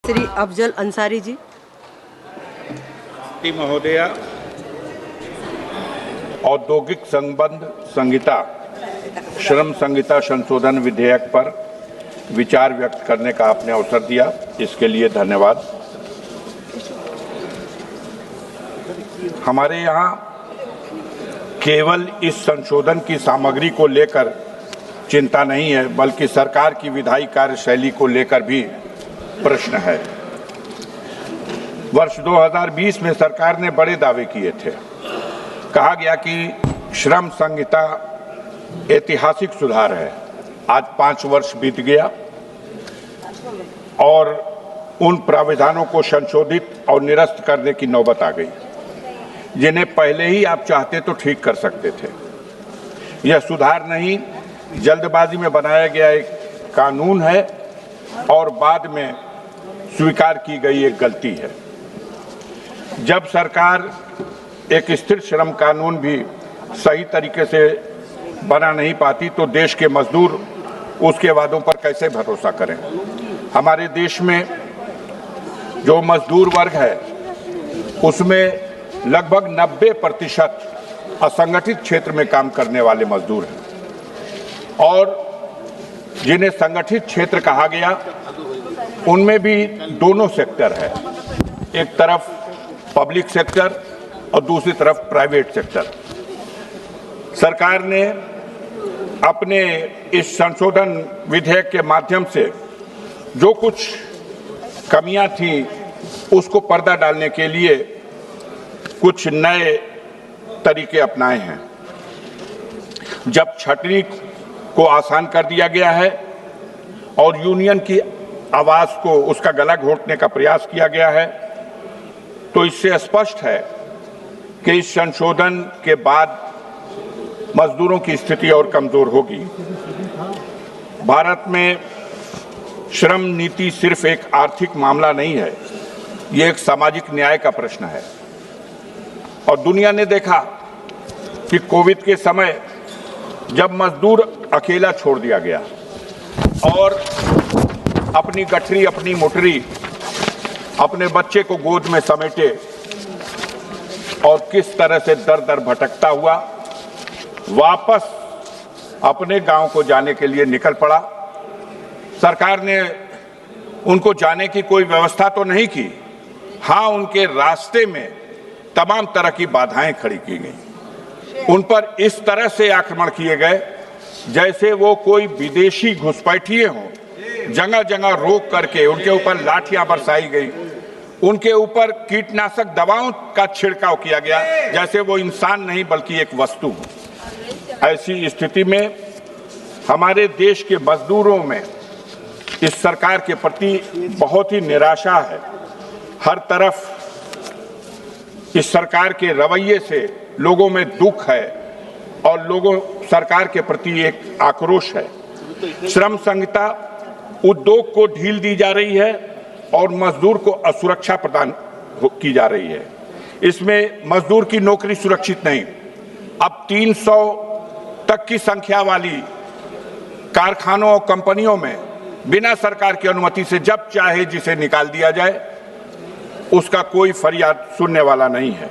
श्री अफजल अंसारी जी। महोदया, औद्योगिक संबंध संहिता श्रम संहिता संशोधन विधेयक पर विचार व्यक्त करने का आपने अवसर दिया, इसके लिए धन्यवाद। हमारे यहाँ केवल इस संशोधन की सामग्री को लेकर चिंता नहीं है, बल्कि सरकार की विधायी कार्यशैली को लेकर भी प्रश्न है। वर्ष 2020 में सरकार ने बड़े दावे किए थे। कहा गया कि श्रम संहिता ऐतिहासिक सुधार है। आज 5 वर्ष बीत गया और उन प्राविधानों को संशोधित और निरस्त करने की नौबत आ गई, जिन्हें पहले ही आप चाहते तो ठीक कर सकते थे। यह सुधार नहीं, जल्दबाजी में बनाया गया एक कानून है और बाद में स्वीकार की गई एक गलती है। जब सरकार एक स्थिर श्रम कानून भी सही तरीके से बना नहीं पाती तो देश के मजदूर उसके वादों पर कैसे भरोसा करें। हमारे देश में जो मजदूर वर्ग है उसमें लगभग 90% असंगठित क्षेत्र में काम करने वाले मजदूर हैं और जिन्हें संगठित क्षेत्र कहा गया उनमें भी दोनों सेक्टर है, एक तरफ पब्लिक सेक्टर और दूसरी तरफ प्राइवेट सेक्टर। सरकार ने अपने इस संशोधन विधेयक के माध्यम से जो कुछ कमियां थी उसको पर्दा डालने के लिए कुछ नए तरीके अपनाए हैं। जब छटनी को आसान कर दिया गया है और यूनियन की आवाज को, उसका गला घोंटने का प्रयास किया गया है, तो इससे स्पष्ट है कि इस संशोधन के बाद मजदूरों की स्थिति और कमजोर होगी। भारत में श्रम नीति सिर्फ एक आर्थिक मामला नहीं है, ये एक सामाजिक न्याय का प्रश्न है। और दुनिया ने देखा कि कोविड के समय जब मजदूर अकेला छोड़ दिया गया और अपनी गठरी, अपनी मोटरी, अपने बच्चे को गोद में समेटे और किस तरह से दर दर भटकता हुआ वापस अपने गांव को जाने के लिए निकल पड़ा। सरकार ने उनको जाने की कोई व्यवस्था तो नहीं की, हाँ उनके रास्ते में तमाम तरह की बाधाएं खड़ी की गई। उन पर इस तरह से आक्रमण किए गए जैसे वो कोई विदेशी घुसपैठिए हों। जगह जगह रोक करके उनके ऊपर लाठियां बरसाई गई, उनके ऊपर कीटनाशक दवाओं का छिड़काव किया गया जैसे वो इंसान नहीं बल्कि एक वस्तु हो। ऐसी स्थिति में हमारे देश के मजदूरों में इस सरकार के प्रति बहुत ही निराशा है। हर तरफ इस सरकार के रवैये से लोगों में दुख है और लोगों सरकार के प्रति एक आक्रोश है। श्रम संहिता उद्योग को ढील दी जा रही है और मजदूर को असुरक्षा प्रदान की जा रही है। इसमें मजदूर की नौकरी सुरक्षित नहीं। अब 300 तक की संख्या वाली कारखानों और कंपनियों में बिना सरकार की अनुमति से जब चाहे जिसे निकाल दिया जाए, उसका कोई फरियाद सुनने वाला नहीं है।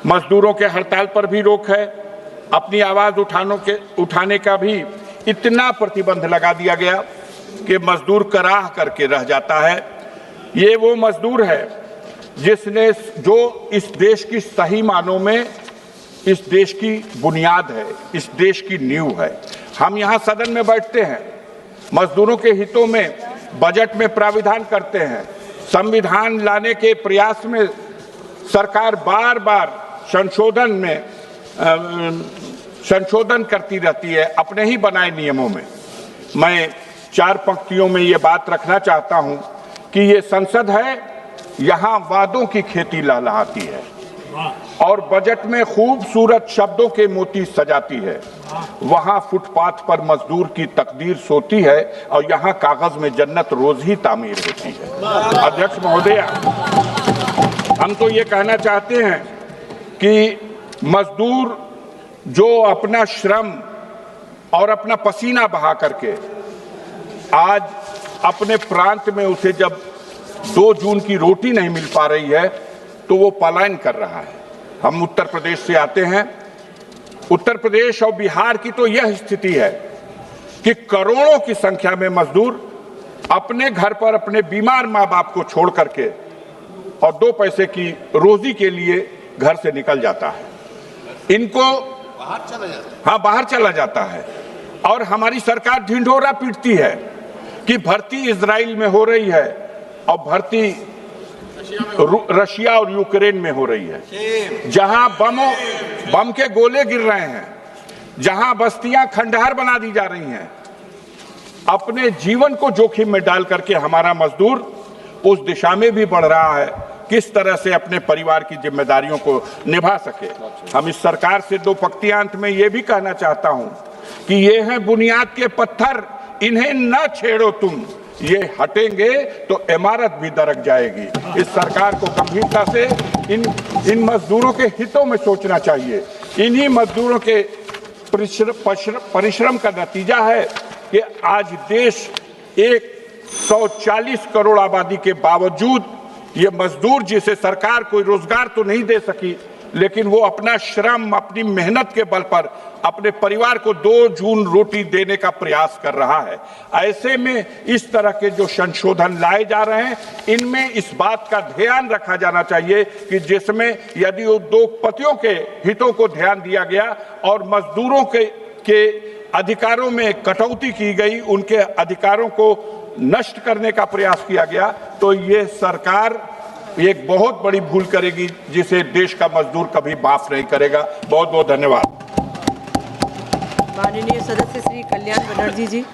मजदूरों के हड़ताल पर भी रोक है। अपनी आवाज उठाने का भी इतना प्रतिबंध लगा दिया गया कि मजदूर कराह करके रह जाता है। ये वो मजदूर है जो इस देश की सही मानों में इस देश की बुनियाद है, इस देश की नींव है। हम यहाँ सदन में बैठते हैं, मजदूरों के हितों में बजट में प्राविधान करते हैं, संविधान लाने के प्रयास में सरकार बार बार संशोधन करती रहती है अपने ही बनाए नियमों में। मैं 4 पंक्तियों में ये बात रखना चाहता हूं कि ये संसद है, यहां वादों की खेती लहलहाती है और बजट में खूबसूरत शब्दों के मोती सजाती है। वहां फुटपाथ पर मजदूर की तकदीर सोती है और यहां कागज में जन्नत रोज ही तामीर होती है। अध्यक्ष महोदय, हम तो ये कहना चाहते हैं कि मजदूर जो अपना श्रम और अपना पसीना बहा करके आज अपने प्रांत में उसे जब 2 जून की रोटी नहीं मिल पा रही है तो वो पलायन कर रहा है। हम उत्तर प्रदेश से आते हैं। उत्तर प्रदेश और बिहार की तो यह स्थिति है कि करोड़ों की संख्या में मजदूर अपने घर पर अपने बीमार मां बाप को छोड़ करके और 2 पैसे की रोजी के लिए घर से निकल जाता है। इनको बाहर चला जाता है और हमारी सरकार ढिंढोरा पीटती है कि भर्ती इजराइल में हो रही है और भर्ती रशिया और यूक्रेन में हो रही है, जहां बम के गोले गिर रहे हैं, जहां बस्तियां खंडहर बना दी जा रही हैं। अपने जीवन को जोखिम में डाल करके हमारा मजदूर उस दिशा में भी बढ़ रहा है किस तरह से अपने परिवार की जिम्मेदारियों को निभा सके। हम इस सरकार से 2 पंक्तियां अंत में ये भी कहना चाहता हूं कि ये हैं बुनियाद के पत्थर, इन्हें न छेड़ो तुम, ये हटेंगे तो इमारत भी दरक जाएगी। इस सरकार को गंभीरता से इन मजदूरों के हितों में सोचना चाहिए। इन्हीं मजदूरों के परिश्रम का नतीजा है कि आज देश 140 करोड़ आबादी के बावजूद ये मजदूर, जिसे सरकार कोई रोजगार तो नहीं दे सकी, लेकिन वो अपना श्रम, अपनी मेहनत के बल पर अपने परिवार को 2 जून रोटी देने का प्रयास कर रहा है। ऐसे में इस तरह के जो संशोधन लाए जा रहे हैं, इनमें इस बात का ध्यान रखा जाना चाहिए कि जिसमें यदि उद्योगपतियों के हितों को ध्यान दिया गया और मजदूरों के अधिकारों में कटौती की गई, उनके अधिकारों को नष्ट करने का प्रयास किया गया, तो ये सरकार एक बहुत बड़ी भूल करेगी जिसे देश का मजदूर कभी माफ नहीं करेगा। बहुत बहुत धन्यवाद। माननीय सदस्य श्री कल्याण बनर्जी जी।